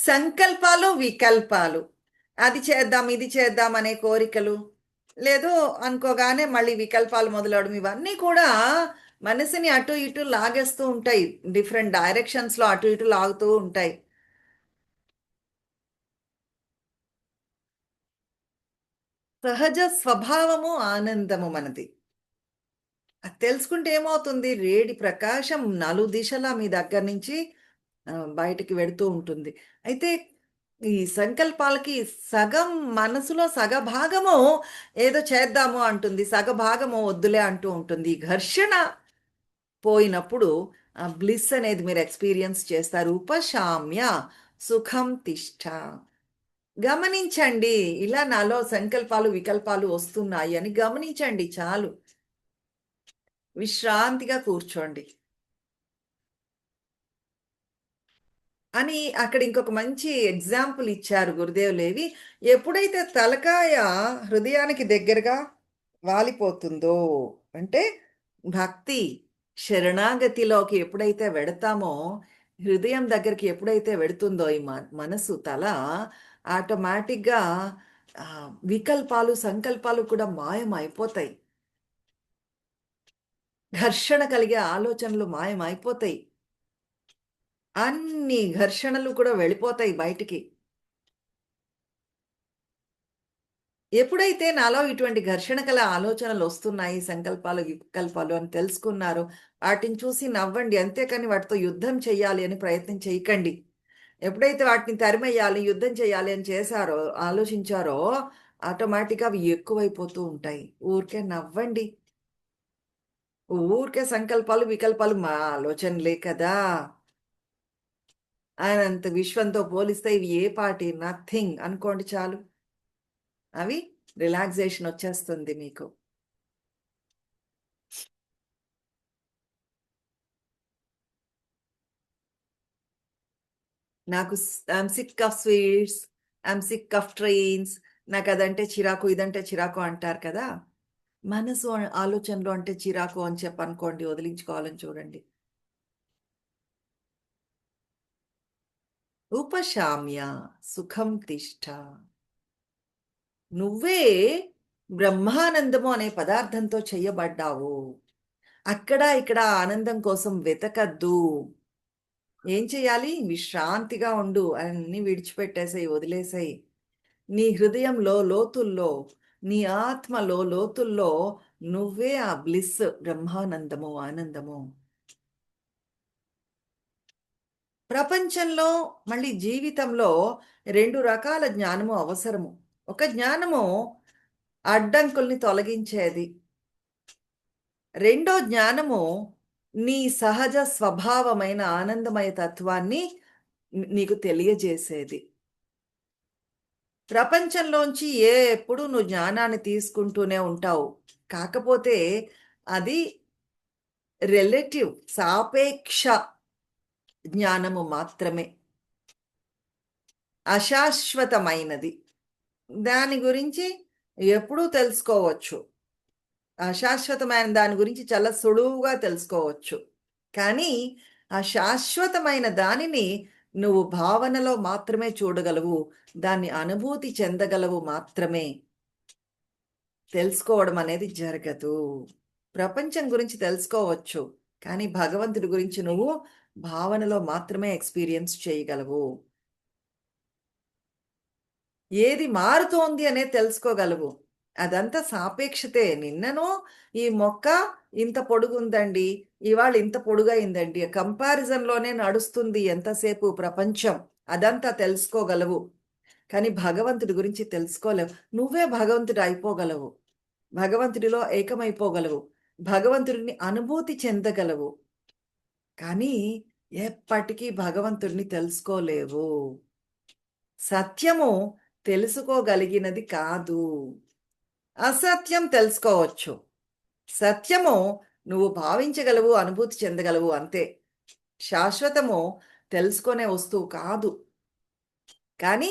సంకల్పాలు, వికల్పాలు. అది చేద్దాం, ఇది చేద్దాం అనే కోరికలు. లేదు అనుకోగానే మళ్ళీ వికల్పాలు మొదలవడం ఇవన్నీ కూడా మనసుని అటు ఇటు లాగేస్తూ ఉంటాయి. డిఫరెంట్ డైరెక్షన్స్‌లో అటు ఇటు లాగుతూ ఉంటాయి. సహజ స్వభావము ఆనందము మనది. అది తెలుసుకుంటే ఏమవుతుంది? రేడి ప్రకాశం నలుదిశలా మీ దగ్గర నుంచి బయటికి వెడుతూ ఉంటుంది. అయితే ఈ సంకల్పాలకి సగం మనసులో సగభాగము ఏదో చేద్దాము అంటుంది. సగభాగము వద్దులే అంటూ ఉంటుంది. ఈ ఘర్షణ పోయినప్పుడు బ్లిస్ అనేది మీరు ఎక్స్‌పీరియన్స్ చేస్తారు. ఉపశామ్య సుఖం తిష్ట. గమనించండి. ఇలా నాలో సంకల్పాలు, వికల్పాలు వస్తున్నాయి అని గమనించండి చాలు. విశ్రాంతిగా కూర్చోండి. అని అక్కడ ఇంకొక మంచి ఎగ్జాంపుల్ ఇచ్చారు గురుదేవులేవి. ఎప్పుడైతే తలకాయ హృదయానికి దగ్గరగా వాలిపోతుందో, అంటే భక్తి, శరణాగతిలోకి ఎప్పుడైతే వెడతామో, హృదయం దగ్గరికి ఎప్పుడైతే వెడుతుందో ఈ మనసు, తల ఆటోమేటిక్‌గా వికల్పాలు, సంకల్పాలు కూడా మాయమైపోతాయి. ఘర్షణ కలిగే ఆలోచనలు మాయమైపోతాయి. అన్ని ఘర్షణలు కూడా వెళ్ళిపోతాయి బయటికి. ఎప్పుడైతే నాలో ఇటువంటి ఘర్షణ కల ఆలోచనలొస్తున్నాయి, సంకల్పాలు, వికల్పాలు అని తెలుసుకున్నారో, వాటిని చూసి నవ్వండి. అంతేకాని వాటితో యుద్ధం చెయ్యాలి అని ప్రయత్నం చేయకండి. ఎప్పుడైతే వాటిని తరిమెయ్యాలి, యుద్ధం చేయాలి అని చేశారో, ఆలోచించారో, ఆటోమేటిక్‌గా అవి ఎక్కువైపోతూ ఉంటాయి. ఊరికే నవ్వండి. ఊరికే సంకల్పాలు, వికల్పాలు మా ఆలోచనలే కదా! అనంత విశ్వంతో పోలిస్తే ఇవి ఏ పాటి నథింగ్ అనుకోండి చాలు. అవి రిలాక్సేషన్ వచ్చేస్తుంది మీకు. నాకు I'm sick of sweets, I'm sick of trains. నాకదంటే చిరాకు, ఇదంటే చిరాకు అంటారు కదా! మనసు ఆలోచనలు అంటే చిరాకు అని చెప్పనుకోండి, వదిలించుకోవాలని చూడండి. ఉపశామ్య సుఖం తిష్ట. నువ్వే బ్రహ్మానందము అనే పదార్థంతో చెయ్యబడ్డావు. అక్కడ, ఇక్కడ ఆనందం కోసం వెతకద్దు. ఏం చేయాలి? విశ్రాంతిగా ఉండు. అన్నీ విడిచిపెట్టేసేయి, వదిలేసేయి. నీ హృదయంలో లోతుల్లో, నీ ఆత్మలో లోతుల్లో నువ్వే ఆ బ్లిస్, బ్రహ్మానందము, ఆనందము. ప్రపంచంలో మళ్ళీ జీవితంలో 2 రకాల జ్ఞానము అవసరము. ఒక జ్ఞానము అడ్డంకుల్ని తొలగించేది. రెండో జ్ఞానము నీ సహజ స్వభావమైన ఆనందమయ తత్వాన్ని నీకు తెలియజేసేది. ప్రపంచంలోంచి ఎప్పుడు నువ్వు జ్ఞానాన్ని తీసుకుంటూనే ఉంటావు. కాకపోతే అది రిలేటివ్, సాపేక్ష జ్ఞానము మాత్రమే. అశాశ్వతమైనది. దాని గురించి ఎప్పుడూ తెలుసుకోవచ్చు. అశాశ్వతమైన దాని గురించి చాలా సులువుగా తెలుసుకోవచ్చు. కానీ, ఆ శాశ్వతమైన దానిని నువ్వు భావనలో మాత్రమే చూడగలవు. దాన్ని అనుభూతి చెందగలవు మాత్రమే. తెలుసుకోవడం అనేది జరగదు. ప్రపంచం గురించి తెలుసుకోవచ్చు. కానీ, భగవంతుడి గురించి నువ్వు భావనలో మాత్రమే ఎక్స్‌పీరియన్స్ చేయగలవు. ఏది మారుతోంది అనేది తెలుసుకోగలవు. అదంతా సాపేక్షతే. నిన్ననో ఈ మొక్క ఇంత పొడుగుందండి. ఇవాళ ఇంత పొడుగయిందండి. కంపారిజన్‌లోనే నడుస్తుంది ఎంతసేపు ప్రపంచం. అదంతా తెలుసుకోగలవు. కానీ భగవంతుడి గురించి తెలుసుకోలేవు. నువ్వే భగవంతుడయిపోగలవు. భగవంతుడిలో ఏకమైపోగలవు. భగవంతుడిని అనుభూతి చెందగలవు. కానీ ఎప్పటికీ భగవంతుడిని తెలుసుకోలేవు. సత్యము తెలుసుకోగలిగినది కాదు. అసత్యం తెలుసుకోవచ్చు. సత్యము నువ్వు భావించగలవు, అనుభూతి చెందగలవు అంతే. శాశ్వతము తెలుసుకునే వస్తువు కాదు. కానీ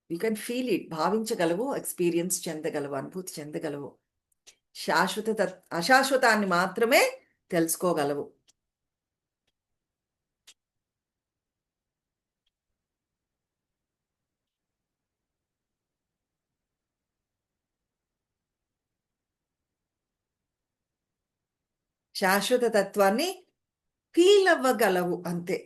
యూ కెన్ ఫీల్ ఇట్. భావించగలవు, ఎక్స్‌పీరియన్స్ చెందగలవు, అనుభూతి చెందగలవు. అశాశ్వతాన్ని మాత్రమే తెలుసుకోగలవు. శాశ్వత తత్వాన్ని ఫీల్ అవ్వగలవు అంతే.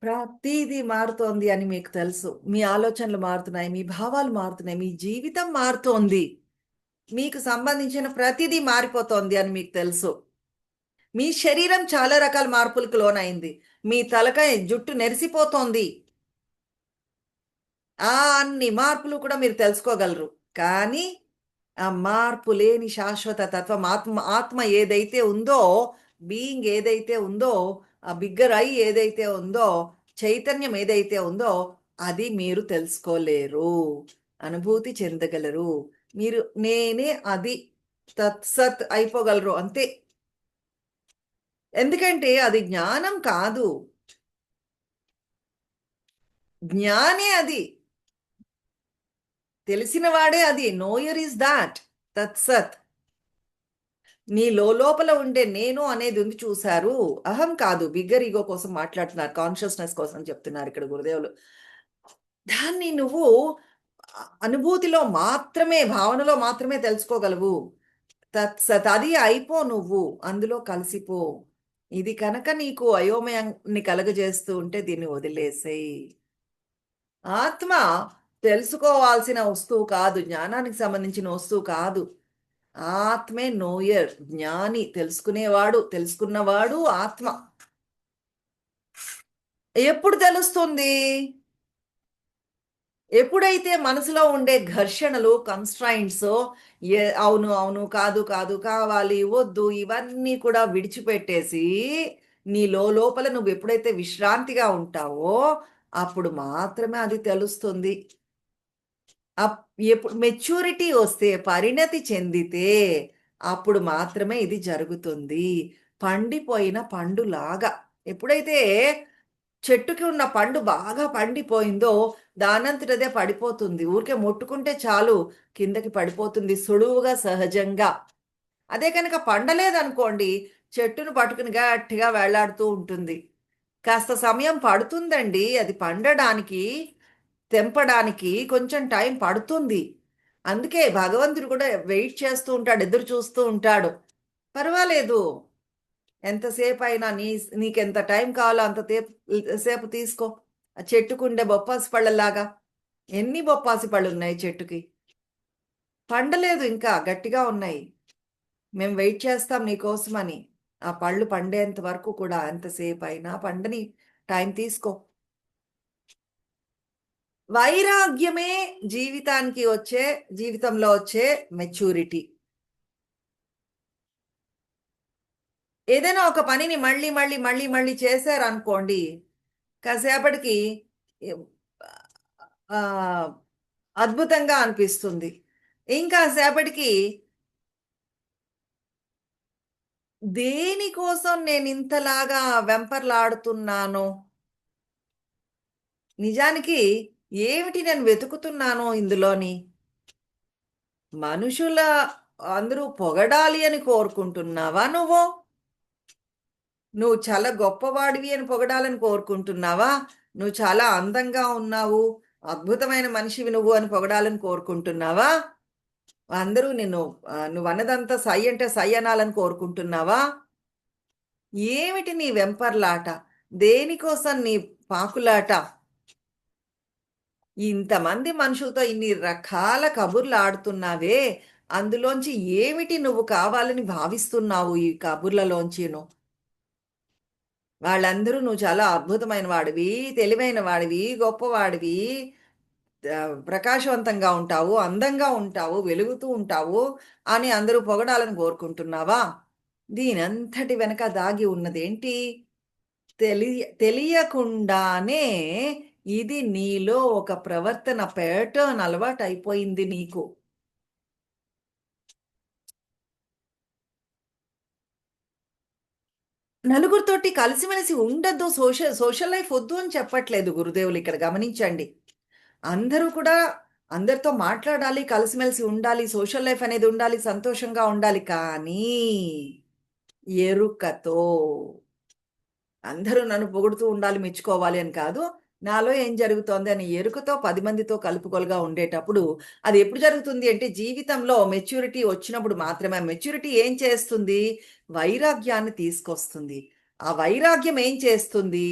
ప్రతీదీ మారుతోంది అని మీకు తెలుసు. మీ ఆలోచనలు మారుతున్నాయి, మీ భావాలు మారుతున్నాయి, మీ జీవితం మారుతోంది. మీకు సంబంధించిన ప్రతిదీ మారిపోతోంది అని మీకు తెలుసు. మీ శరీరం చాలా రకాల మార్పులకు లోనైంది. మీ తలకాయ జుట్టు నెరిసిపోతోంది. అన్ని మార్పులు కూడా మీరు తెలుసుకోగలరు. కానీ ఆ మార్పు లేని శాశ్వత తత్వం ఆత్మ ఏదైతే ఉందో, బీయింగ్ ఏదైతే ఉందో, ఆ బిగ్గర్ ఐ ఏదైతే ఉందో, చైతన్యం ఏదైతే ఉందో, అది మీరు తెలుసుకోలేరు. అనుభూతి చెందగలరు. మీరు నేనే అది తత్సత్ అయిపోగలరు అంతే. ఎందుకంటే అది జ్ఞానం కాదు. జ్ఞానే అది. తెలిసిన వాడే అది. నోయర్ ఈస్ దాట్ తత్సత్. నీ లోపల ఉండే నేను అనేది ఉంది చూశారు. అహం కాదు. బిగ్గర్ ఈగో కోసం మాట్లాడుతున్నారు. కాన్షియస్నెస్ కోసం చెప్తున్నారు ఇక్కడ గురుదేవులు. దాన్ని నువ్వు అనుభూతిలో మాత్రమే, భావనలో మాత్రమే తెలుసుకోగలవు. తత్సత్ అది అయిపో నువ్వు. అందులో కలిసిపో. ఇది కనుక నీకు అయోమయాన్ని కలగజేస్తూ ఉంటే దీన్ని వదిలేసేయి. ఆత్మ తెలుసుకోవాల్సిన వస్తువు కాదు. జ్ఞానానికి సంబంధించిన వస్తువు కాదు. ఆత్మే నోయర్, జ్ఞాని, తెలుసుకునేవాడు, తెలుసుకున్నవాడు ఆత్మ. ఎప్పుడు తెలుస్తుంది? ఎప్పుడైతే మనసులో ఉండే ఘర్షణలు, కన్స్ట్రైంట్స్, అవును అవును, కాదు కాదు, కావాలి, వద్దు, ఇవన్నీ కూడా విడిచిపెట్టేసి నీ లోపల నువ్వు ఎప్పుడైతే విశ్రాంతిగా ఉంటావో అప్పుడు మాత్రమే అది తెలుస్తుంది. అప్ ఎప్పుడు మెచ్యూరిటీ వస్తే, పరిణతి చెందితే అప్పుడు మాత్రమే ఇది జరుగుతుంది. పండిపోయిన పండులాగా. ఎప్పుడైతే చెట్టుకి ఉన్న పండు బాగా పండిపోయిందో దానంతటదే పడిపోతుంది. ఊరికే ముట్టుకుంటే చాలు కిందకి పడిపోతుంది సులువుగా, సహజంగా. అదే కనుక పండలేదనుకోండి, చెట్టును పట్టుకుని గట్టిగా వేలాడుతూ ఉంటుంది. కాస్త సమయం పడుతుందండి అది పండడానికి, తెంపడానికి కొంచెం టైం పడుతుంది. అందుకే భగవంతుడు కూడా వెయిట్ చేస్తూ ఉంటాడు, ఎదురు చూస్తూ ఉంటాడు. పర్వాలేదు, ఎంతసేపు అయినా నీకెంత టైం కావాలో అంత సేపు తీసుకో. ఆ చెట్టుకుండే బొప్పాసి పళ్ళలాగా. ఎన్ని బొప్పాసి పళ్ళు ఉన్నాయి చెట్టుకి? పండలేదు ఇంకా, గట్టిగా ఉన్నాయి. మేము వెయిట్ చేస్తాం నీకోసమని. ఆ పళ్ళు పండేంత వరకు కూడా ఎంతసేపు అయినా పండని, టైం తీసుకో. వైరాగ్యమే జీవితంలో వచ్చే మెచ్యూరిటీ. ఏదైనా ఒక పనిని మళ్ళీ మళ్ళీ మళ్ళీ మళ్ళీ చేశారనుకోండి, కాసేపటికి ఆ, అద్భుతంగా అనిపిస్తుంది. ఇంకా సేపటికి దేనికోసం నేను ఇంతలాగా వెంపర్లాడుతున్నానో, నిజానికి ఏమిటి నేను వెతుకుతున్నానో ఇందులోని, మనుషుల అందరూ పొగడాలి అని కోరుకుంటున్నావా నువ్వు? నువ్వు చాలా గొప్పవాడివి అని పొగడాలని కోరుకుంటున్నావా? నువ్వు చాలా అందంగా ఉన్నావు, అద్భుతమైన మనిషివి నువ్వు అని పొగడాలని కోరుకుంటున్నావా? అందరూ నిన్ను నువ్వన్నదంతా సై అంటే సై అనాలని కోరుకుంటున్నావా? ఏమిటి నీ వెంపర్లాట? దేనికోసం నీ పాకులాట? ఇంతమంది మనుషులతో ఇన్ని రకాల కబుర్లు ఆడుతున్నావే, అందులోంచి ఏమిటి నువ్వు కావాలని భావిస్తున్నావు ఈ కబుర్లలోంచిను? వాళ్ళందరూ నువ్వు చాలా అద్భుతమైన వాడివి, తెలివైన వాడివి, గొప్పవాడివి, ప్రకాశవంతంగా ఉంటావు, అందంగా ఉంటావు, వెలుగుతూ ఉంటావు అని అందరూ పొగడాలని కోరుకుంటున్నావా? దీనంతటి వెనక దాగి ఉన్నదేంటి? తెలియకుండానే ఇది నీలో ఒక ప్రవర్తన ప్యాటర్న్ అలవాటయిపోయింది నీకు. నలుగురితోటి కలిసిమెలిసి ఉండొద్దు, సోషల్ లైఫ్ వద్దు అని చెప్పట్లేదు గురుదేవులు, ఇక్కడ గమనించండి. అందరూ కూడా అందరితో మాట్లాడాలి, కలిసిమెలిసి ఉండాలి, సోషల్ లైఫ్ అనేది ఉండాలి, సంతోషంగా ఉండాలి. కానీ ఎరుకతో అందరూ నన్ను పొగుడుతూ ఉండాలి, మెచ్చుకోవాలి అని కాదు. నాలో ఏం జరుగుతోంది అని ఎరుకతో 10 మందితో కలుపుగోలుగా ఉండేటప్పుడు, అది ఎప్పుడు జరుగుతుంది అంటే జీవితంలో మెచ్యూరిటీ వచ్చినప్పుడు మాత్రమే. ఆ మెచ్యూరిటీ ఏం చేస్తుంది? వైరాగ్యాన్ని తీసుకొస్తుంది. ఆ వైరాగ్యం ఏం చేస్తుంది?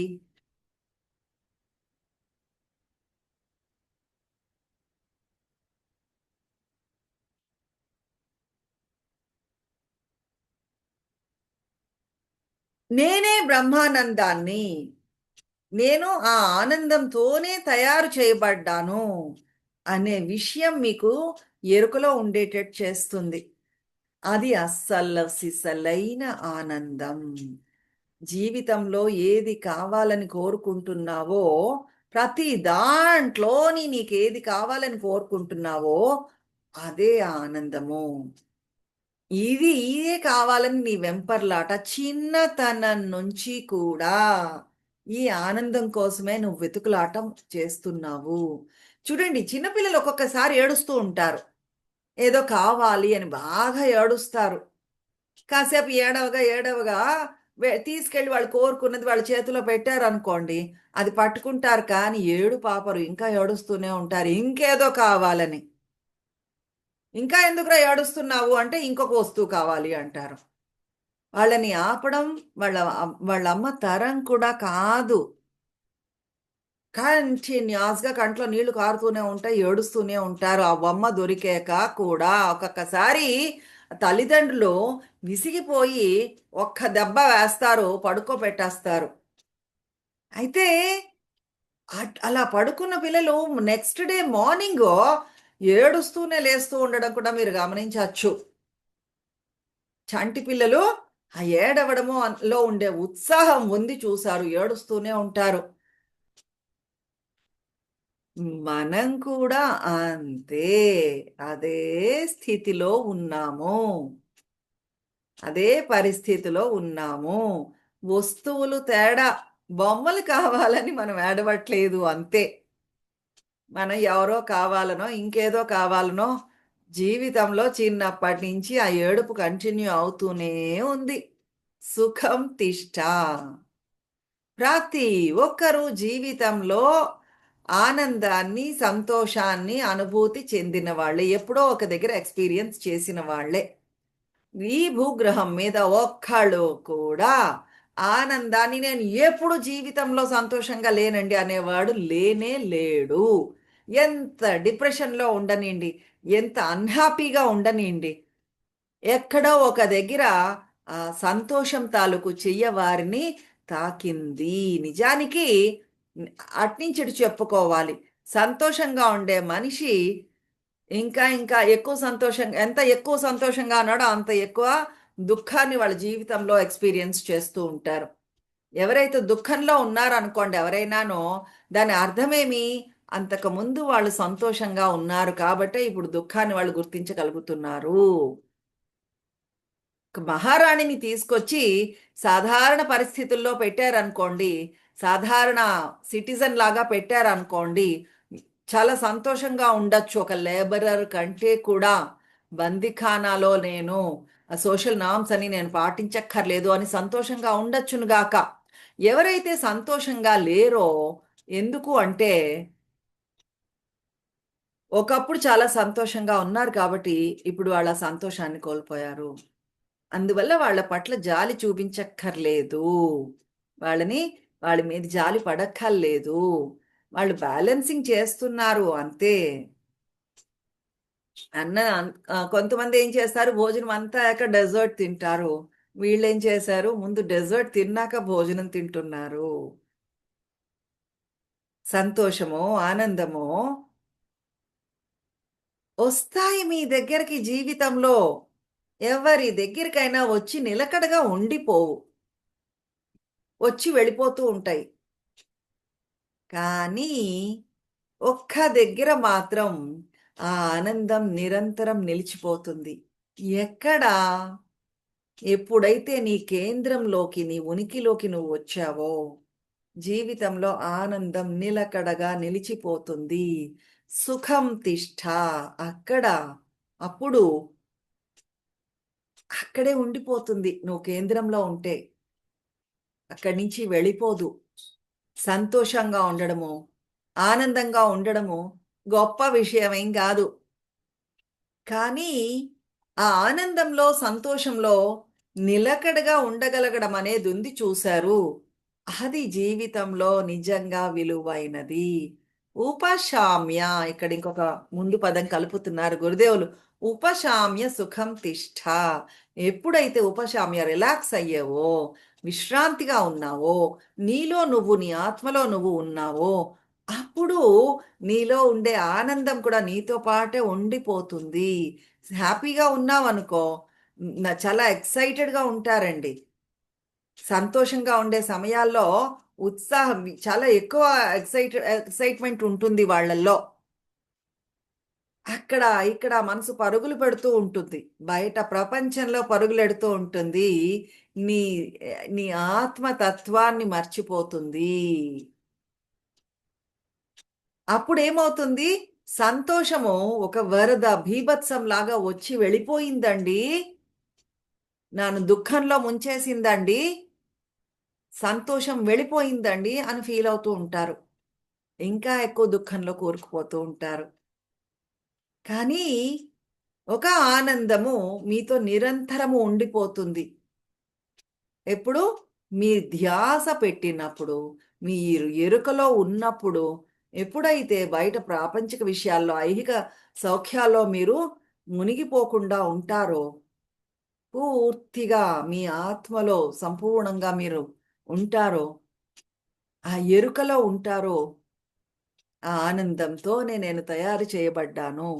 నేనే బ్రహ్మానందాన్ని. నేను ఆ ఆనందంతోనే తయారు చేయబడ్డాను అనే విషయం మీకు ఎరుకలో ఉండేటట్టు చేస్తుంది. అది అస్సలు సిసలైన ఆనందం. జీవితంలో ఏది కావాలని కోరుకుంటున్నావో, ప్రతి దాంట్లోని నీకేది కావాలని కోరుకుంటున్నావో, అదే ఆనందము. ఇదే కావాలని నీ వెంపర్లాట చిన్నతనం నుంచి కూడా ఈ ఆనందం కోసమే నువ్వు వెతుకులాటం చేస్తున్నావు. చూడండి చిన్నపిల్లలు ఒక్కొక్కసారి ఏడుస్తూ ఉంటారు. ఏదో కావాలి అని బాగా ఏడుస్తారు. కాసేపు ఏడవగా, ఏడవగా తీసుకెళ్ళి వాళ్ళు కోరుకున్నది వాళ్ళ చేతిలో పెట్టారనుకోండి, అది పట్టుకుంటారు కానీ ఏడుపు ఆపరు. ఇంకా ఏడుస్తూనే ఉంటారు. ఇంకేదో కావాలని. ఇంకా ఎందుకురా ఏడుస్తున్నావు అంటే, ఇంకొక వస్తువు కావాలి అంటారు. వాళ్ళని ఆపడం వాళ్ళ అమ్మ తరం కూడా కాదు. కంటిన్యూయస్‌గా కంట్లో నీళ్లు కారుతూనే ఉంటాయి. ఏడుస్తూనే ఉంటారు. ఆ బొమ్మ దొరికాక కూడా ఒక్కొక్కసారి తల్లిదండ్రులు విసిగిపోయి ఒక్క దెబ్బ వేస్తారు. పడుకోబెట్టేస్తారు. అయితే అలా పడుకున్న పిల్లలు నెక్స్ట్ డే మార్నింగు ఏడుస్తూనే లేస్తూ ఉండడం కూడా మీరు గమనించచ్చు. చంటి పిల్లలు ఆ ఏడవడము లో ఉండే ఉత్సాహం ఉంది చూసారు. ఏడుస్తూనే ఉంటారు. మనం కూడా అంతే. అదే స్థితిలో ఉన్నాము. అదే పరిస్థితిలో ఉన్నాము. వస్తువులు తేడా. బొమ్మలు కావాలని మనం ఏడవట్లేదు అంతే. మనం ఎవరో కావాలనో, ఇంకేదో కావాలనో జీవితంలో చిన్నప్పటి నుంచి ఆ ఏడుపు కంటిన్యూ అవుతూనే ఉంది. సుఖం తిష్ట. ప్రతి ఒక్కరూ జీవితంలో ఆనందాన్ని, సంతోషాన్ని అనుభూతి చెందిన వాళ్ళే. ఎప్పుడో ఒక దగ్గర ఎక్స్‌పీరియన్స్ చేసిన వాళ్ళే. ఈ భూగ్రహం మీద ఒక్కళ్ళు కూడా ఆనందాన్ని నేను ఎప్పుడు జీవితంలో సంతోషంగా లేనండి అనేవాడు లేనే లేడు. ఎంత డిప్రెషన్‌లో ఉండనియండి, ఎంత అన్‌హ్యాపీగా ఉండనియండి, ఎక్కడో ఒక దగ్గర సంతోషం తాలూకు చెయ్య వారిని తాకింది. నిజానికి న్ అట్నుంచి ఇటు చెప్పుకోవాలి. సంతోషంగా ఉండే మనిషి ఇంకా ఎక్కువ సంతోషంగా ఎంత ఎక్కువ సంతోషంగా ఉన్నాడో అంత ఎక్కువ దుఃఖాన్ని వాళ్ళ జీవితంలో ఎక్స్‌పీరియన్స్ చేస్తూ ఉంటారు. ఎవరైతే దుఃఖంలో ఉన్నారనుకోండి ఎవరైనాను, దాని అర్థమేమి? అంతకుముందు వాళ్ళు సంతోషంగా ఉన్నారు కాబట్టే ఇప్పుడు దుఃఖాన్ని వాళ్ళు గుర్తించగలుగుతున్నారు. ఒక మహారాణిని తీసుకొచ్చి సాధారణ పరిస్థితుల్లో పెట్టారనుకోండి, సాధారణ సిటిజన్ లాగా పెట్టారనుకోండి, చాలా సంతోషంగా ఉండొచ్చు. ఒక లేబరర్ కంటే కూడా బందీఖానాలో నేను సోషల్ నార్మ్స్ అని నేను పాటించక్కర్లేదు అని సంతోషంగా ఉండొచ్చును గాక. ఎవరైతే సంతోషంగా లేరో ఎందుకు అంటే, ఒకప్పుడు చాలా సంతోషంగా ఉన్నారు కాబట్టి, ఇప్పుడు వాళ్ళ సంతోషాన్ని కోల్పోయారు. అందువల్ల వాళ్ళ పట్ల జాలి చూపించక్కర్లేదు. వాళ్ళని వాళ్ళ మీద జాలి పడక్కర్లేదు. వాళ్ళు బ్యాలెన్సింగ్ చేస్తున్నారు అంతే. కొంతమంది ఏం చేస్తారు భోజనం అంతా అయ్యాక డెజర్ట్ తింటారు. వీళ్ళేం చేశారు ముందు డెజర్ట్ తిన్నాక భోజనం తింటున్నారు. సంతోషమో, ఆనందమో ఒస్తాయి మీ దగ్గరికి జీవితంలో. ఎవరి దగ్గరికైనా వచ్చి నిలకడగా ఉండిపోవు. వచ్చి వెళ్ళిపోతూ ఉంటాయి. కానీ ఒక్క దగ్గర మాత్రం ఆ ఆనందం నిరంతరం నిలిచిపోతుంది. ఎక్కడా? ఎప్పుడైతే నీ కేంద్రంలోకి, నీ ఉనికిలోకి నువ్వు వచ్చావో, జీవితంలో ఆనందం నిలకడగా నిలిచిపోతుంది. సుఖం తిష్ట. అక్కడ, అప్పుడు అక్కడే ఉండిపోతుంది. నువ్వు కేంద్రంలో ఉంటే. అక్కడి నుంచి వెళ్ళిపోదు. సంతోషంగా ఉండడము, ఆనందంగా ఉండడము గొప్ప విషయమేం గాదు. కానీ, ఆ ఆనందంలో, సంతోషంలో నిలకడగా ఉండగలగడం అనేదుంది చూశారు. అది జీవితంలో నిజంగా విలువైనది. ఉపశామ్య ఇక్కడ ఇంకొక ముందు పదం కలుపుతున్నారు గురుదేవులు. ఉపశామ్య సుఖం తిష్ఠ. ఎప్పుడైతే ఉపశామ్య రిలాక్స్ అయ్యావో, విశ్రాంతిగా ఉన్నావో, నీలో నువ్వు, నీ ఆత్మలో నువ్వు ఉన్నావో, అప్పుడు నీలో ఉండే ఆనందం కూడా నీతో పాటే ఉండిపోతుంది. హ్యాపీగా ఉన్నావనుకో, చాలా ఎక్సైటెడ్‌గా ఉంటారండి. సంతోషంగా ఉండే సమయాల్లో ఉత్సాహం చాలా ఎక్కువ ఎక్సైట్‌మెంట్ ఉంటుంది వాళ్ళల్లో. అక్కడ, ఇక్కడ మనసు పరుగులు పెడుతూ ఉంటుంది. బయట ప్రపంచంలో పరుగులెడుతూ ఉంటుంది. నీ నీ ఆత్మ తత్వాన్ని మర్చిపోతుంది. అప్పుడేమవుతుంది? సంతోషము ఒక వరద బీభత్సంలాగా వచ్చి వెళ్ళిపోయిందండి. నన్ను దుఃఖంలో ముంచేసిందండి. సంతోషం వెళ్ళిపోయిందండి అని ఫీలవుతూ ఉంటారు. ఇంకా ఎక్కువ దుఃఖంలో కూరుకుపోతూ ఉంటారు. కానీ, ఒక ఆనందము మీతో నిరంతరము ఉండిపోతుంది. ఎప్పుడు? మీ ధ్యాస పెట్టినప్పుడు, మీరు ఎరుకలో ఉన్నప్పుడు, ఎప్పుడైతే బయట ప్రాపంచిక విషయాల్లో, ఐహిక సౌఖ్యాల్లో మీరు మునిగిపోకుండా ఉంటారో, పూర్తిగా మీ ఆత్మలో సంపూర్ణంగా మీరు ఉంటారో, ఆ ఎరుకలో ఉంటారో, ఆ ఆనందంతోనే నేను తయారు చేయబడ్డాను.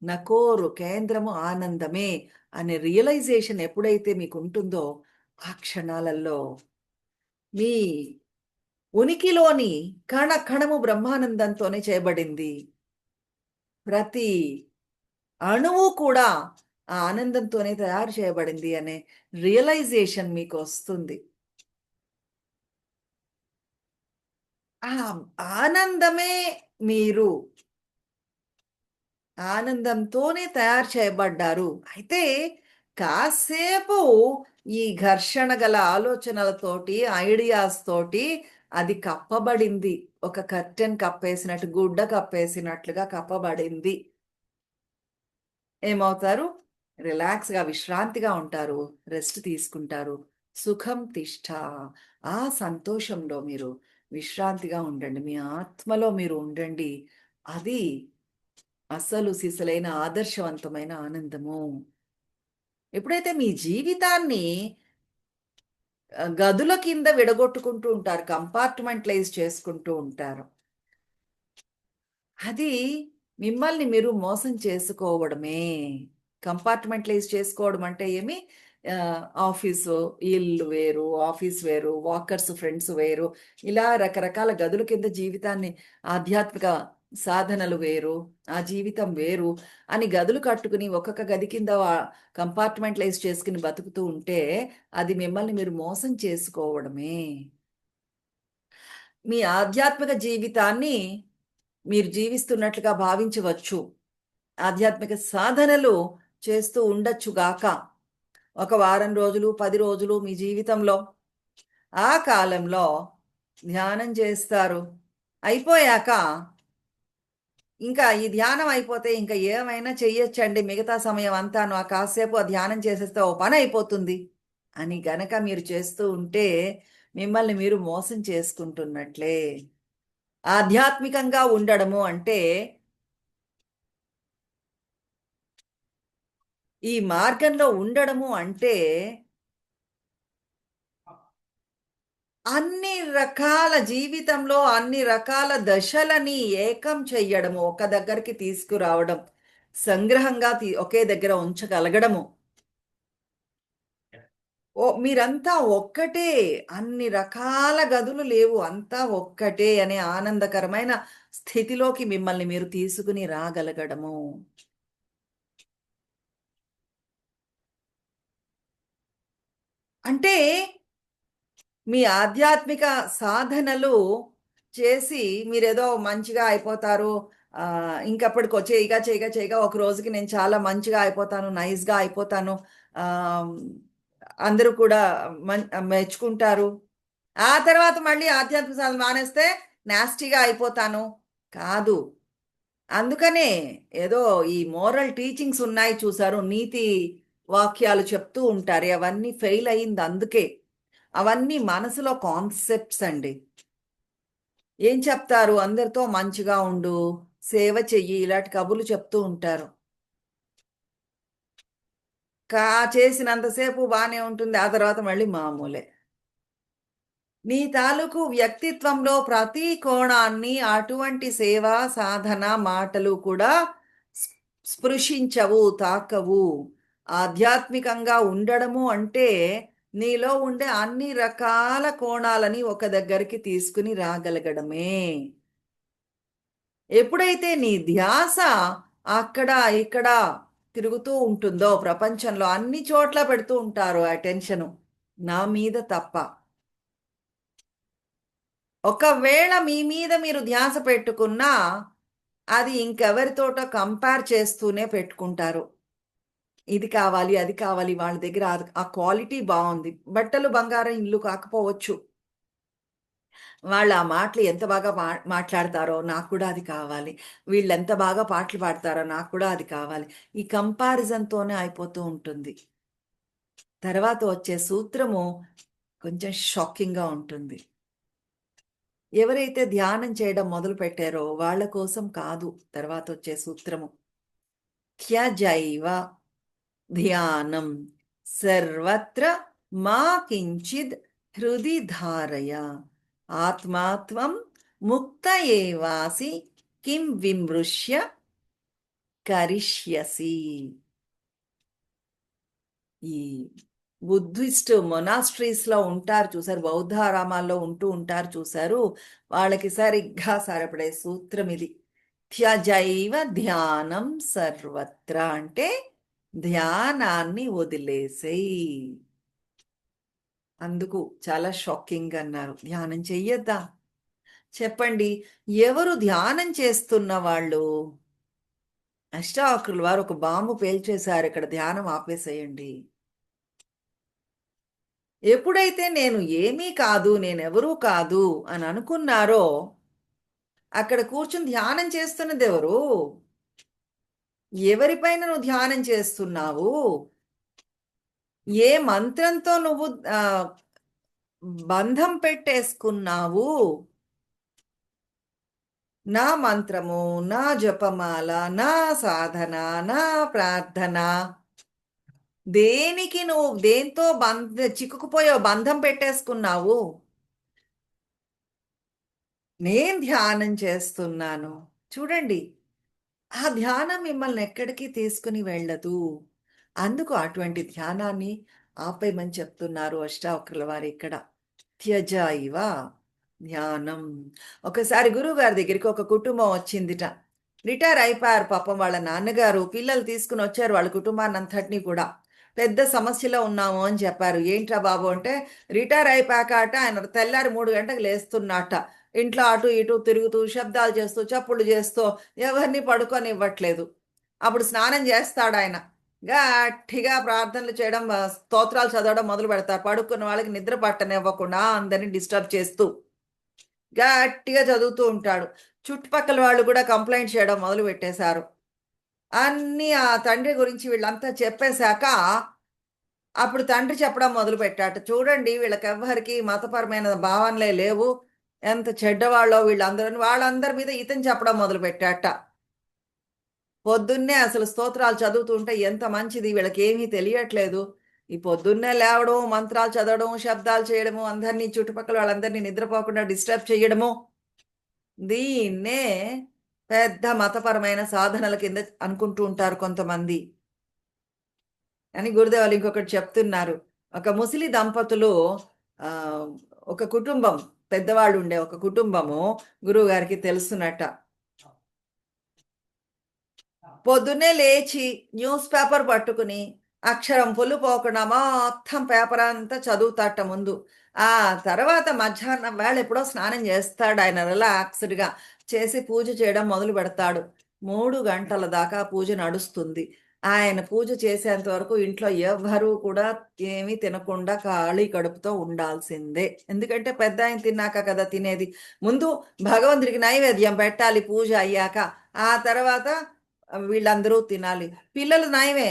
నా కోరు కేంద్రము ఆనందమే అనే రియలైజేషన్ ఎప్పుడైతే మీకుంటుందో, ఆ క్షణాలలో మీ ఉనికిలోని కణ కణము బ్రహ్మానందంతోనే చేయబడింది. ప్రతి అణువు కూడా ఆ ఆనందంతోనే తయారు చేయబడింది అనే రియలైజేషన్ మీకొస్తుంది. ఆ ఆనందమే మీరు. ఆనందంతోనే తయారు చేయబడ్డారు. అయితే కాసేపు ఈ ఘర్షణ గల ఆలోచనలతోటి, ఐడియాస్ తోటి అది కప్పబడింది. ఒక కర్టెన్ కప్పేసినట్టు, గుడ్డ కప్పేసినట్లుగా కప్పబడింది. ఏమవుతారు? రిలాక్స్‌గా, విశ్రాంతిగా ఉంటారు. రెస్ట్ తీసుకుంటారు. సుఖం తిష్ట. ఆ సంతోషంలో మీరు విశ్రాంతిగా ఉండండి. మీ ఆత్మలో మీరు ఉండండి. అది అసలు సిసలైన ఆదర్శవంతమైన ఆనందము. ఎప్పుడైతే మీ జీవితాన్ని గదుల కింద విడగొట్టుకుంటూ ఉంటారు. కంపార్ట్మెంటలైజ్ చేసుకుంటూ ఉంటారు. అది మిమ్మల్ని మీరు మోసం చేసుకోవడమే. కంపార్ట్మెంటలైజ్ చేసుకోవడం అంటే ఏమి? ఆఫీసు, ఇల్లు వేరు, ఆఫీస్ వేరు, వాకర్స్ ఫ్రెండ్స్ వేరు. ఇలా రకరకాల గదుల కింద జీవితాన్ని ఆధ్యాత్మిక సాధనలు వేరు, ఆ జీవితం వేరు అని గదులు కట్టుకుని ఒక్కొక్క గది కింద కంపార్ట్మెంటలైజ్ చేసుకొని బతుకుతూ ఉంటే అది మిమ్మల్ని మీరు మోసం చేసుకోవడమే. మీ ఆధ్యాత్మిక జీవితాన్ని మీరు జీవిస్తున్నట్లుగా భావించవచ్చు. ఆధ్యాత్మిక సాధనలు చేస్తూ ఉండొచ్చుగాక. ఒక వారం రోజులు, 10 రోజులు మీ జీవితంలో ఆ కాలంలో ధ్యానం చేస్తారు. అయిపోయాక ఇంకా ఈ ధ్యానం అయిపోతే ఇంక ఏమైనా చెయ్యొచ్చండి మిగతా సమయం అంతాను. ఆ కాసేపు ఆ ధ్యానం చేసేస్తే ఓ పనయిపోతుంది అని గనక మీరు చేస్తూ ఉంటే మిమ్మల్ని మీరు మోసం చేసుకుంటున్నట్లే. ఆధ్యాత్మికంగా ఉండడము అంటే ఈ మార్గంలో ఉండడము అంటే అన్ని రకాల జీవితంలో అన్ని రకాల దశలని ఏకం చెయ్యడము. ఒక దగ్గరికి తీసుకురావడం. సంగ్రహంగా ఒకే దగ్గర ఉంచగలగడము. మీరంతా ఒక్కటే. అన్ని రకాల గదులు లేవు. అంతా ఒక్కటే అనే ఆనందకరమైన స్థితిలోకి మిమ్మల్ని మీరు తీసుకొని రాగలగడము. అంటే మీ ఆధ్యాత్మిక సాధనలు చేసి మీరేదో మంచిగా అయిపోతారు. ఇంకప్పటికో చేయగా, చేయగా, చేయగా ఒక రోజుకి నేను చాలా మంచిగా అయిపోతాను, నైస్‌గా అయిపోతాను. ఆహ్, అందరూ కూడా మెచ్చుకుంటారు ఆ తర్వాత మళ్ళీ ఆధ్యాత్మిక సాధన మానేస్తే నాస్టీగా అయిపోతాను కాదు. అందుకనే ఏదో ఈ మోరల్ టీచింగ్స్ ఉన్నాయి చూసారు, నీతి వాక్యాలు చెప్తూ ఉంటారు, అవన్నీ ఫెయిల్ అయింది అందుకే. అవన్నీ మనసులో కాన్సెప్ట్స్ అండి. ఏం చెప్తారు? అందరితో మంచిగా ఉండు, సేవ చెయ్యి, ఇలాంటి కబుర్లు చెప్తూ ఉంటారు. కా చేసినంతసేపు బానే ఉంటుంది. ఆ తర్వాత మళ్ళీ మామూలే. నీ తాలూకు వ్యక్తిత్వంలో ప్రతి కోణాన్ని అటువంటి సేవా సాధన మాటలు కూడా స్ స్పృశించవు, తాకవు. ఆధ్యాత్మికంగా ఉండడము అంటే నీలో ఉండే అన్ని రకాల కోణాలని ఒక దగ్గరికి తీసుకుని రాగలగడమే. ఎప్పుడైతే నీ ధ్యాస అక్కడ, ఇక్కడ తిరుగుతూ ఉంటుందో ప్రపంచంలో అన్ని చోట్ల పెడుతూ ఉంటారు అటెన్షను. నా మీద తప్ప. ఒకవేళ మీ మీద మీరు ధ్యాస పెట్టుకున్నా, అది ఇంకెవరితోటో కంపేర్ చేస్తూనే పెట్టుకుంటారు. ఇది కావాలి, అది కావాలి, వాళ్ళ దగ్గర ఆ క్వాలిటీ బావుంది. బట్టలు, బంగారం, ఇల్లు కాకపోవచ్చు. వాళ్ళు ఆ మాటలు ఎంత బాగా మాట్లాడతారో నాకు కూడా అది కావాలి. వీళ్ళెంత బాగా పాటలు పాడతారో నాకు కూడా అది కావాలి. ఈ కంపారిజన్‌తోనే అయిపోతూ ఉంటుంది. తర్వాత వచ్చే సూత్రము కొంచెం షాకింగ్‌గా ఉంటుంది. ఎవరైతే ధ్యానం చేయడం మొదలుపెట్టారో వాళ్ళ కోసం కాదు తర్వాతొచ్చే సూత్రము. త్యజైవ ధ్యానం సర్వత్ర మా కించిద్ హృది ధారయ. ఆత్మాత్వం ముక్త ఏవాసి కిం విమృశ్య కరిష్యసి. ఈ బుద్ధిస్ట్ మొనాస్ట్రీస్‌లో ఉంటారు చూసారు. బౌద్ధారామాల్లో ఉంటూ ఉంటారు చూసారు. వాళ్ళకి సరిగ్గా సరిపడే సూత్రం ఇది. త్యజైవ ధ్యానం సర్వత్ర అంటే ధ్యానాన్ని వదిలేసేయి. అందుకు చాలా షాకింగ్ అన్నారు. ధ్యానం చెయ్యొద్దా? చెప్పండి. ఎవరు ధ్యానం చేస్తున్న వాళ్ళు? అష్టావక్రుల వారు ఒక బాంబు పేల్చేశారు. ఇక్కడ ధ్యానం ఆపేసేయండి. ఎప్పుడైతే నేను ఏమీ కాదు, నేనెవరూ కాదు అని అనుకున్నారో, అక్కడ కూర్చొని ధ్యానం చేస్తున్నదెవరు? ఎవరిపైన నువ్వు ధ్యానం చేస్తున్నావు? ఏ మంత్రంతో నువ్వు బంధం పెట్టేసుకున్నావు? నా మంత్రము, నా జపమాల, నా సాధన, నా ప్రార్థన, దేనికి నువ్వు దేంతో చిక్కుకుపోయావు, బంధం పెట్టేసుకున్నావు? నేను ధ్యానం చేస్తున్నాను. చూడండి, ఆ ధ్యానం మిమ్మల్ని ఎక్కడికి తీసుకుని వెళ్ళదు. అందుకు అటువంటి ధ్యానాన్ని ఆపేయమని చెప్తున్నారు అష్టావక్రుల వారిక్కడ. త్యజ ఇవ ధ్యానం. ఒకసారి గురువుగారి దగ్గరికి ఒక కుటుంబం వచ్చిందిట. రిటైర్ అయిపోయారు పాపం వాళ్ళ నాన్నగారు. పిల్లలు తీసుకుని వచ్చారు వాళ్ళ కుటుంబాన్నంతటిని కూడా. పెద్ద సమస్యలో ఉన్నాము అని చెప్పారు. ఏంట్రా బాబు అంటే, రిటైర్ అయిపోయాక అట ఆయన తెల్లారి 3 గంటలకు లేస్తున్నట్ట. ఇంట్లో అటు ఇటు తిరుగుతూ, శబ్దాలు చేస్తూ, చప్పుళ్ళు చేస్తూ ఎవరిని పడుకోనివ్వట్లేదు. అప్పుడు స్నానం చేస్తాడాయన. గట్టిగా ప్రార్థనలు చేయడం, స్తోత్రాలు చదవడం మొదలు పెడతారు. పడుకున్న వాళ్ళకి నిద్ర పట్టనివ్వకుండా అందరిని డిస్టర్బ్ చేస్తూ. గట్టిగా చదువుతూ ఉంటాడు. చుట్టుపక్కల వాళ్ళు కూడా కంప్లెయింట్ చేయడం మొదలుపెట్టేశారు. అన్నీ ఆ తండ్రి గురించి వీళ్ళంతా చెప్పేశాక, అప్పుడు తండ్రి చెప్పడం మొదలుపెట్టాట. చూడండి వీళ్ళకెవ్వరికీ మతపరమైన భావనలే లేవు. ఎంత చెడ్డవాళ్ళో వీళ్ళందరూ వాళ్ళందరి మీద ఇతను చెప్పడం మొదలుపెట్టాట. పొద్దున్నే అసలు స్తోత్రాలు చదువుతూ ఉంటే ఎంత మంచిది, వీళ్ళకేమీ తెలియట్లేదు. ఈ పొద్దున్నే లేవడం, మంత్రాలు చదవడం, శబ్దాలు చేయడము, అందరినీ చుట్టుపక్కల వాళ్ళందరినీ నిద్రపోకుండా డిస్టర్బ్ చేయడము. దీన్నే పెద్ద మతపరమైన సాధనల కింద అనుకుంటూ ఉంటారు కొంతమంది. అని గురుదేవులు ఇంకొకటి చెప్తున్నారు. ఒక ముసలి దంపతులు ఆహ్, ఒక కుటుంబం పెద్దవాళ్ళుండే ఒక కుటుంబము గురువుగారికి తెలుసునట. పొద్దున్నే లేచి న్యూస్ పేపర్ పట్టుకుని అక్షరం పొల్లుపోకుండా మొత్తం పేపర్ అంతా చదువుతాట ముందు. ఆ తర్వాత మధ్యాహ్నం వేళ ఎప్పుడో స్నానం చేస్తాడాయన రిలాక్స్‌డ్‌గా. చేసి పూజ చేయడం మొదలు పెడతాడు. 3 గంటల దాకా పూజ నడుస్తుంది. ఆయన పూజ చేసేంత వరకు ఇంట్లో ఎవ్వరూ కూడా ఏమీ తినకుండా ఖాళీ కడుపుతో ఉండాల్సిందే. ఎందుకంటే పెద్ద ఆయన తిన్నాక కదా తినేది. ముందు భగవంతుడికి నైవేద్యం పెట్టాలి పూజ అయ్యాక. ఆ తర్వాత వీళ్ళందరూ తినాలి. పిల్లలు నయమే.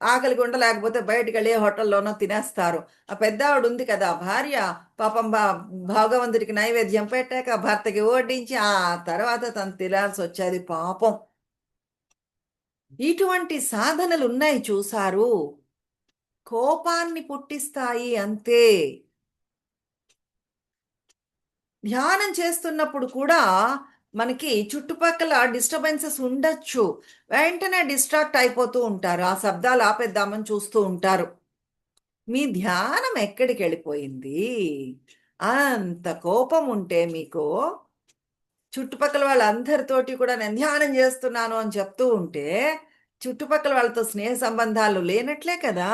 ఆకలికి ఉండలేకపోతే బయటికెళ్ళి ఏ హోటల్‌లోనో తినేస్తారు. ఆ పెద్దావిడ ఉంది కదా భార్య, పాపం భగవంతుడికి నైవేద్యం పెట్టాక భర్తకి వడ్డించి, ఆ తర్వాత తను తినాల్సొచ్చేది పాపం. ఇటువంటి సాధనలున్నాయి చూసారు. కోపాన్ని పుట్టిస్తాయి అంతే. ధ్యానం చేస్తున్నప్పుడు కూడా మనకి చుట్టుపక్కల డిస్టర్బెన్సెస్ ఉండొచ్చు. వెంటనే డిస్ట్రాక్ట్ అయిపోతూ ఉంటారు. ఆ శబ్దాలు ఆపేద్దామని చూస్తూ ఉంటారు. మీ ధ్యానం ఎక్కడికెళ్ళిపోయింది? అంత కోపం ఉంటే మీకు చుట్టుపక్కల వాళ్ళందరితోటి కూడా నేను ధ్యానం చేస్తున్నాను అని చెప్తూ ఉంటే, చుట్టుపక్కల వాళ్ళతో స్నేహ సంబంధాలు లేనట్లే కదా!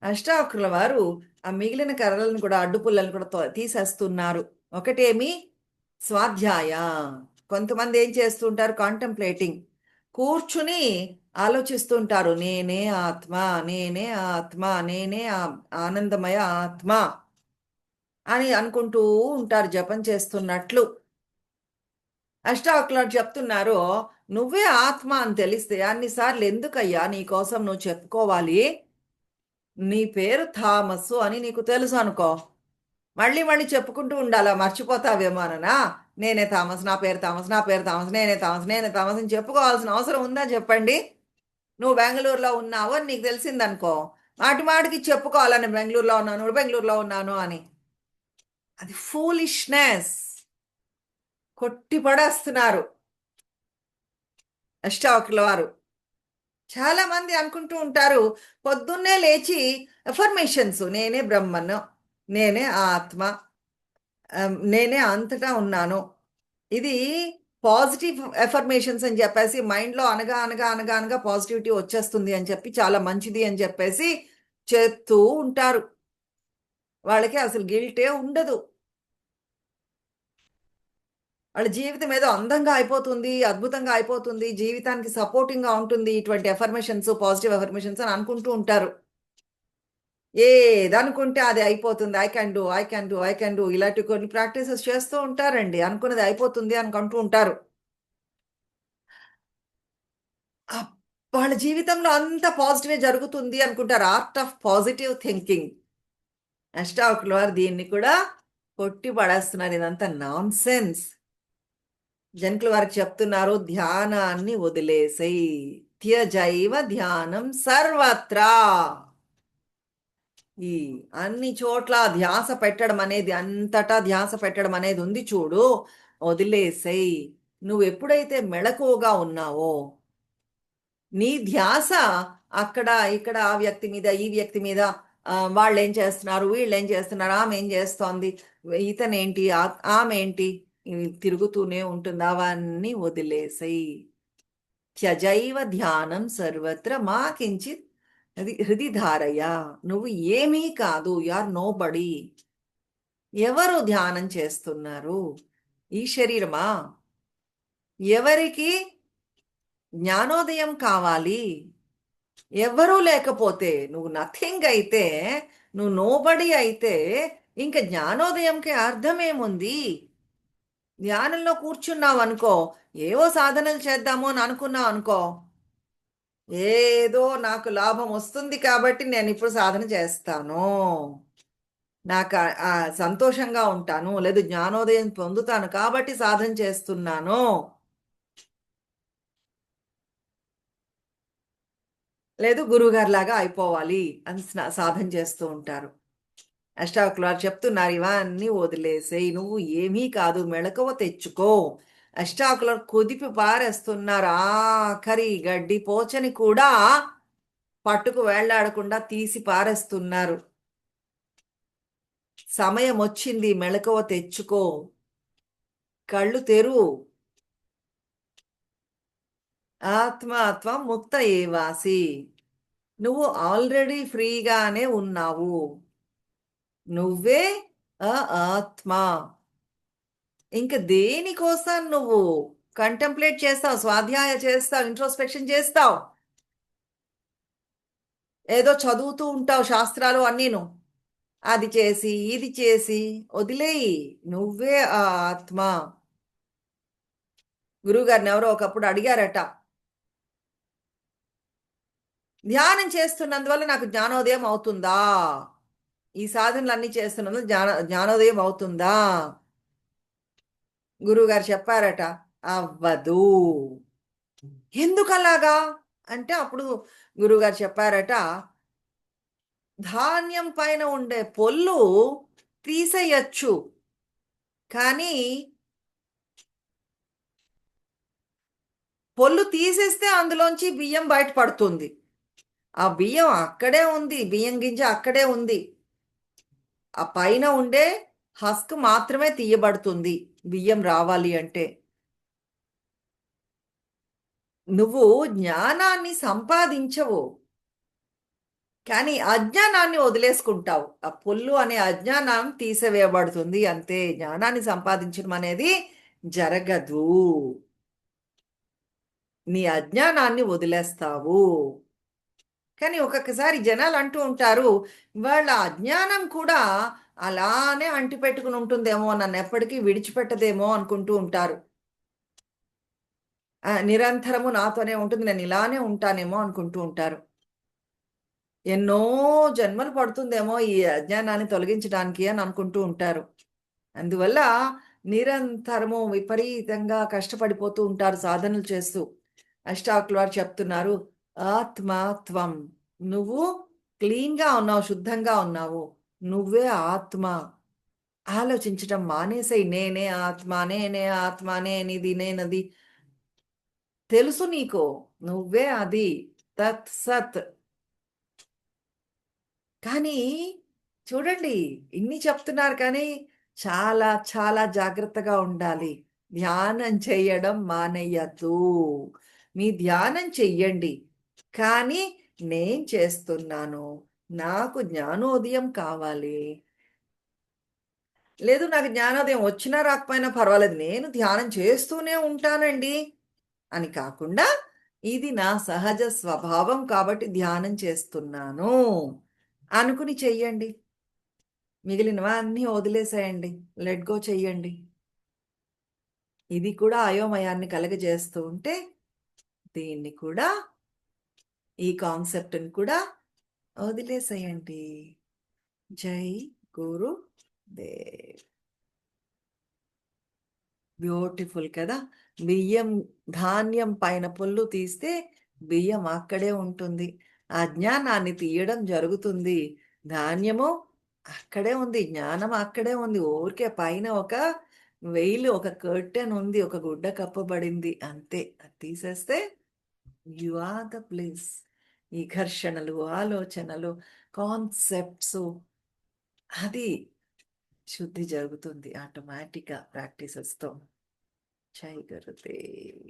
అష్టావక్రుల వారు ఆ మిగిలిన కర్రలను కూడా అడ్డుపుల్లలను కూడా తీసేస్తున్నారు. ఒకటేమి స్వాధ్యాయ. కొంతమంది ఏం చేస్తూ ఉంటారు కాంటెంప్లేటింగ్. కూర్చుని ఆలోచిస్తూ ఉంటారు. నేనే ఆత్మ, నేనే ఆత్మ, నేనే ఆనందమయ ఆత్మ అని అనుకుంటూ ఉంటారు జపం చేస్తున్నట్లు. అష్టావక్రులు చెప్తున్నారు. నువ్వే ఆత్మ అని తెలిస్తే అన్ని సార్లు ఎందుకయ్యా నీ కోసం నువ్వు చెప్పుకోవాలి? నీ పేరు థామసు అని నీకు తెలుసు అనుకో. మళ్ళీ మళ్ళీ చెప్పుకుంటూ ఉండాలా? మర్చిపోతావేమోననా? నేనే థామస్, నా పేరు థామస్, నా పేరు థామస్, నేనే థామస్, నేనే థామస్ అని చెప్పుకోవాల్సిన అవసరం ఉందా చెప్పండి? నువ్వు బెంగుళూరులో ఉన్నావు అని నీకు తెలిసిందనుకో. మాటి మాటికి చెప్పుకోవాలని బెంగుళూరులో ఉన్నాను, బెంగుళూరులో ఉన్నాను అని. అది ఫూలిష్‌నెస్. కొట్టి పడేస్తున్నారు అష్టావక్రుల వారు. చాలా మంది అనుకుంటూ ఉంటారు. పొద్దున్నే లేచి అఫర్మేషన్స్ నేనే బ్రహ్మను, నేనే ఆత్మ, నేనే అంతటా ఉన్నాను. ఇది పాజిటివ్ అఫర్మేషన్స్ అని చెప్పేసి మైండ్‌లో అనగా పాజిటివిటీ వచ్చేస్తుంది అని చెప్పి చాలా మంచిది అని చెప్పేసి చెప్తూ ఉంటారు. వాళ్ళకి అసలు గిల్టే ఉండదు. వాళ్ళ జీవితం ఏదో అందంగా అయిపోతుంది, అద్భుతంగా అయిపోతుంది, జీవితానికి సపోర్టింగ్‌గా ఉంటుంది. ఇటువంటి అఫర్మేషన్స్, పాజిటివ్ అఫర్మేషన్స్ అని అనుకుంటూ ఉంటారు. ఏదనుకుంటే అది అయిపోతుంది. I can do, I can do, I can do ఇలాంటి కొన్ని ప్రాక్టీసెస్ చేస్తూ ఉంటారండి. అనుకున్నది అయిపోతుంది అనుకుంటూ ఉంటారు. అప్ వాళ్ళ జీవితంలో అంతా పాజిటివే జరుగుతుంది అనుకుంటారు. Art of positive thinking. అష్టావకుల వారు దీన్ని కూడా కొట్టి పడేస్తున్నారు. ఇదంతా నాన్‌సెన్స్. జనకుల వారికి చెప్తున్నారు ధ్యానాన్ని వదిలేసేయి. త్యజైవ ధ్యానం సర్వత్రా. ఈ అన్ని చోట్ల ధ్యాస పెట్టడం అనేది అంతటా ధ్యాస పెట్టడం అనేది ఉంది చూడు. వదిలేసేయి. నువ్వెప్పుడైతే మెళకువగా ఉన్నావో, నీ ధ్యాస అక్కడ, ఇక్కడ ఆ వ్యక్తి మీద, ఈ వ్యక్తి మీద వాళ్ళేం చేస్తున్నారు, వీళ్ళేం చేస్తున్నారు, ఆమేం చేస్తోంది, ఇతనేంటి, ఆమేంటి, ఇవి తిరుగుతూనే ఉంటుంది. అవన్నీ వదిలేసేయి. త్యజైవ ధ్యానం సర్వత్ర మా కించిత్ అది హృది ధారయ. నువ్వు ఏమీ కాదు. You are nobody. ఎవరు ధ్యానం చేస్తున్నారు? ఈ శరీరమా? ఎవరికి జ్ఞానోదయం కావాలి? ఎవ్వరూ లేకపోతే, నువ్వు నథింగ్ అయితే, నువ్వు నోబడీ అయితే, ఇంక జ్ఞానోదయంకి అర్థమేముంది? ధ్యానంలో కూర్చున్నావనుకో, ఏవో సాధనలు చేద్దాము అని అనుకున్నావనుకో, ఏదో నాకు లాభం వస్తుంది కాబట్టి నేనిప్పుడు సాధన చేస్తాను. నాకు సంతోషంగా ఉంటాను. లేదు జ్ఞానోదయం పొందుతాను కాబట్టి సాధన చేస్తున్నాను. లేదు గురువుగారిలాగా అయిపోవాలి అని సాధన చేస్తూ ఉంటారు. అష్టావకులు వారు చెప్తున్నారు ఇవన్నీ వదిలేసేయి. నువ్వు ఏమీ కాదు మెళకువ తెచ్చుకో. అష్టావకులు వారు కుదిపి పారేస్తున్నారు. ఆఖరి గడ్డి పోచని కూడా పట్టుకు వేళ్లాడకుండా తీసి పారేస్తున్నారు. సమయమొచ్చింది మెళకువ తెచ్చుకో. కళ్ళు తెరువు. ఆత్మాత్వం ముక్త ఏవాసి. నువ్వు ఆల్రెడీ ఫ్రీగానే ఉన్నావు. నువ్వే ఆ ఆత్మ. ఇంక దేనికోసం నువ్వు కంటెంప్లేట్ చేస్తావు, స్వాధ్యాయ చేస్తావు, ఇంట్రోస్పెక్షన్ చేస్తావు. ఏదో చదువుతూ ఉంటావు శాస్త్రాలు అన్నీను. అది చేసి ఇది చేసి వదిలేయి. నువ్వే ఆ ఆత్మ. గురువుగారిని ఎవరో ఒకప్పుడు అడిగారట, ధ్యానం చేస్తున్నందువల్ల నాకు జ్ఞానోదయం అవుతుందా, ఈ సాధనలన్నీ చేస్తున్నందుకు జ్ఞానోదయం అవుతుందా? గురువుగారు చెప్పారట, అవ్వదు. ఎందుకలాగా అంటే అప్పుడు గురువుగారు చెప్పారట, ధాన్యం పైన ఉండే పొల్లు తీసేయచ్చు, కానీ పొల్లు తీసేస్తే అందులోంచి బియ్యం బయటపడుతుంది. ఆ బియ్యం అక్కడే ఉంది, బియ్యం గింజ అక్కడే ఉంది. ఆ పైన ఉండే హస్క్ మాత్రమే తీయబడుతుంది బియ్యం రావాలి అంటే. నువ్వు జ్ఞానాన్ని సంపాదించవు, కానీ అజ్ఞానాన్ని వదిలేసుకుంటావు. ఆ పొల్లు అనే అజ్ఞానం తీసివేయబడుతుంది అంతే. జ్ఞానాన్ని సంపాదించడం అనేది జరగదు. నీ అజ్ఞానాన్ని వదిలేస్తావు. కానీ ఒక్కొక్కసారి జనాలు అంటూ ఉంటారు, వాళ్ళ అజ్ఞానం కూడా అలానే అంటిపెట్టుకుని ఉంటుందేమో, నన్ను ఎప్పటికీ విడిచిపెట్టదేమో అనుకుంటూ ఉంటారు. నిరంతరము నాతోనే ఉంటుంది, నేను ఇలానే ఉంటానేమో అనుకుంటూ ఉంటారు. ఎన్నో జన్మలు పడుతుందేమో ఈ అజ్ఞానాన్ని తొలగించడానికి అని అనుకుంటూ ఉంటారు. అందువల్ల నిరంతరము విపరీతంగా కష్టపడిపోతూ ఉంటారు సాధనలు చేస్తూ. అష్టావకుల వారు చెప్తున్నారు, ఆత్మత్వం. నువ్వు క్లీన్‌గా ఉన్నావు, శుద్ధంగా ఉన్నావు. నువ్వే ఆత్మ. ఆలోచించటం మానేసేయి. నేనే ఆత్మ, నేనే ఆత్మ, నేనిది, నేనది. తెలుసు నీకు. నువ్వే అది. తత్ సత్. కానీ చూడండి, ఇన్ని చెప్తున్నారు కానీ చాలా చాలా జాగ్రత్తగా ఉండాలి. ధ్యానం చేయడం మానేయద్దు. మీ ధ్యానం చెయ్యండి. కానీ నేను చేస్తున్నాను, నాకు జ్ఞానోదయం కావాలి. లేదు నాకు జ్ఞానోదయం వచ్చినా రాకపోయినా పర్వాలేదు, నేను ధ్యానం చేస్తూనే ఉంటానండి అని కాకుండా, ఇది నా సహజ స్వభావం కాబట్టి ధ్యానం చేస్తున్నాను అనుకుని చెయ్యండి. మిగిలినవన్నీ వదిలేసేయండి. లెట్ గో చెయ్యండి. ఇది కూడా అయోమయాన్ని కలుగజేస్తూ ఉంటే, దీన్ని కూడా, ఈ కాన్సెప్ట్‌ని కూడా వదిలేసేయండి. జై గురు దేవ్. బ్యూటిఫుల్ కదా! బియ్యం, ధాన్యం పైన పొల్లు తీస్తే బియ్యం అక్కడే ఉంటుంది. అజ్ఞానాన్ని తీయడం జరుగుతుంది. ధాన్యము అక్కడే ఉంది. జ్ఞానం అక్కడే ఉంది. ఊరికే పైన ఒక వెయిల్, ఒక కర్టెన్ ఉంది. ఒక గుడ్డ కప్పబడింది అంతే. అది తీసేస్తే యు ఆర్ ద ప్లేస్. ఈ ఘర్షణలు, ఆలోచనలు, కాన్సెప్ట్సు, అది శుద్ధి జరుగుతుంది ఆటోమేటిక్‌గా ప్రాక్టీసెస్‌తో. జై గురుదేవ్.